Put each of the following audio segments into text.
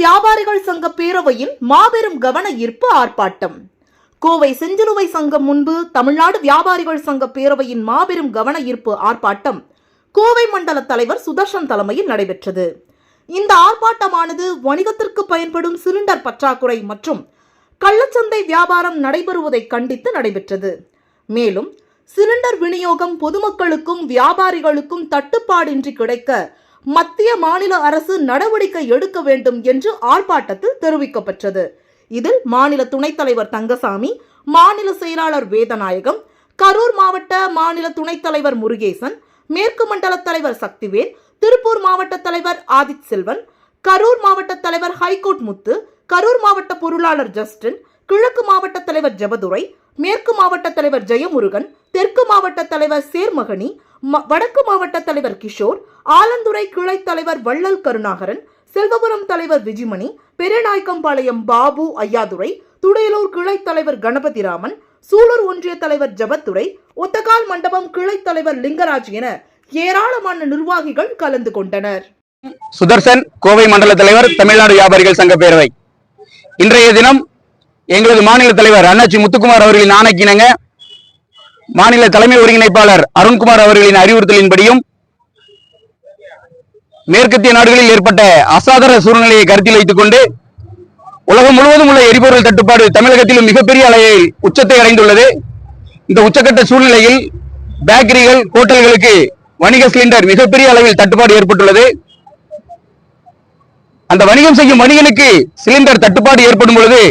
வியாபாரிகள் சங்க பேரவையின் மாபெரும் கவன ஈர்ப்பு ஆர்ப்பாட்டம். கோவை செஞ்சிலுவை சங்கம் முன்பு தமிழ்நாடு வியாபாரிகள் சங்க பேரவையின் மாபெரும் கவன ஈர்ப்பு ஆர்ப்பாட்டம் கோவை மண்டல தலைவர் சுதர்ஷன் தலைமையில் நடைபெற்றது. இந்த ஆர்ப்பாட்டமானது வணிகத்திற்கு பயன்படும் சிலிண்டர் பற்றாக்குறை மற்றும் கள்ளச்சந்தை வியாபாரம் நடைபெறுவதை கண்டித்து நடைபெற்றது. மேலும் சிலிண்டர் விநியோகம் பொதுமக்களுக்கும் வியாபாரிகளுக்கும் தட்டுப்பாடின்றி கிடைக்க மத்திய மாநில அரசு நடவடிக்கை எடுக்க வேண்டும் என்று ஆர்ப்பாட்டத்தில் தெரிவிக்கப்பட்டது. இதில் மாநில துணைத் தலைவர் தங்கசாமி, மாநில செயலாளர் வேதநாயகம், கரூர் மாவட்ட மாநில துணைத் தலைவர் முருகேசன், மேற்கு மண்டல தலைவர் சக்திவேல், திருப்பூர் மாவட்ட தலைவர் ஆதித் செல்வன், கரூர் மாவட்ட தலைவர் ஹைகோர்ட் முத்து, கரூர் மாவட்ட பொருளாளர் ஜஸ்டின், கிழக்கு மாவட்ட தலைவர் ஜெபதுரை, மேற்கு மாவட்ட தலைவர் ஜெயமுருகன், தெற்கு மாவட்ட தலைவர் சேர்மகனி, வடக்கு மாவட்ட தலைவர் கிஷோர், ஆலந்துறை கிளை தலைவர் வள்ளல் கருணாகரன், செல்வபுரம் தலைவர் விஜிமணி, பெரியநாயக்கம்பாளையம் பாபு ஐயாதுரை, துடையலூர் கிளை தலைவர் கணபதிராமன், சூலூர் ஒன்றிய தலைவர் ஜபத்துரை, ஒத்தகால் மண்டபம் கிளை தலைவர் லிங்கராஜ் என ஏராளமான நிர்வாகிகள் கலந்து கொண்டனர். சுதர்சன், கோவை மண்டல தலைவர், தமிழ்நாடு வியாபாரிகள் சங்க பேரவை. இன்றைய தினம் எங்களது மாநில தலைவர் அண்ணாச்சி முத்துக்குமார் அவர்களின் ஆணைக்கிணங்க மாநில தலைமை ஒருங்கிணைப்பாளர் அருண்குமார் அவர்களின் அறிவுறுத்தலின்படியும் மேற்கத்திய நாடுகளில் ஏற்பட்ட அசாதாரண சூழ்நிலையை கருத்தில் வைத்துக் கொண்டு உலகம் முழுவதும் உள்ள எரிபொருள் தட்டுப்பாடு தமிழகத்திலும் மிகப்பெரிய அளவில் உச்சத்தை அடைந்துள்ளது. இந்த உச்சக்கட்ட சூழ்நிலையில் பேக்கரிகள், ஹோட்டல்களுக்கு வணிக சிலிண்டர் மிகப்பெரிய அளவில் தட்டுப்பாடு ஏற்பட்டுள்ளது. அந்த வணிகம் செய்யும் வணிகனுக்கு சிலிண்டர் தட்டுப்பாடு ஏற்படும் பொழுது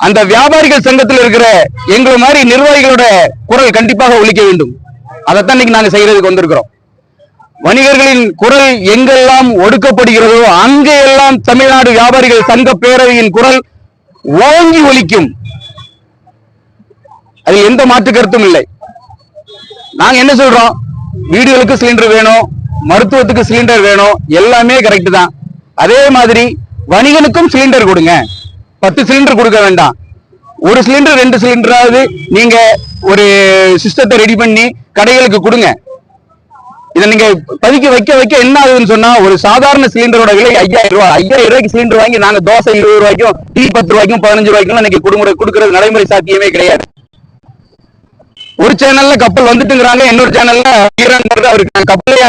அந்த வியாபாரிகள் சங்கத்தில் இருக்கிற எங்களை மாதிரி நிர்வாகிகளோட குரல் கண்டிப்பாக ஒலிக்க வேண்டும். அதைத்தான் இன்னைக்கு நாங்க செய்யறதுக்கு வந்திருக்கிறோம். வணிகர்களின் குரல் எங்கெல்லாம் ஒடுக்கப்படுகிறதோ அங்கெல்லாம் தமிழ்நாடு வியாபாரிகள் சங்க பேரவையின் குரல் ஓங்கி ஒலிக்கும். அதில் எந்த மாற்று கருத்தும் இல்லை. நாங்க என்ன சொல்றோம், வீடுகளுக்கு சிலிண்டர் வேணும், மருத்துவத்துக்கு சிலிண்டர் வேணும், எல்லாமே கரெக்ட் தான். அதே மாதிரி வணிகனுக்கும் சிலிண்டர் கொடுங்க. 10 சிலிண்டர் கொடுக்க வேண்டாம், ஒரு சிலிண்டர் 2 சிலிண்டராவது நீங்க ஒரு சிஸ்டத்தை ரெடி பண்ணி கடைகளுக்கு கொடுங்க. இதை நீங்க பதிக்க வைக்க என்ன ஆகுதுன்னு சொன்னா, ஒரு சாதாரண சிலிண்டரோட விலை 5000 ரூபாய். 5000 ரூபாய்க்கு சிலிண்டர் வாங்கி நாங்க தோசை 20 ரூபாய்க்கும், டீ 10 ரூபாய்க்கும், 15 ரூபாய்க்கும் இன்னைக்கு கொடுக்கறது நடைமுறை சாத்தியமே கிடையாது. ஒரு சேனல்ல கப்பல் வந்துட்டுங்கிறாங்க, இன்னொரு சேனல்ல அவருக்கு கப்பலே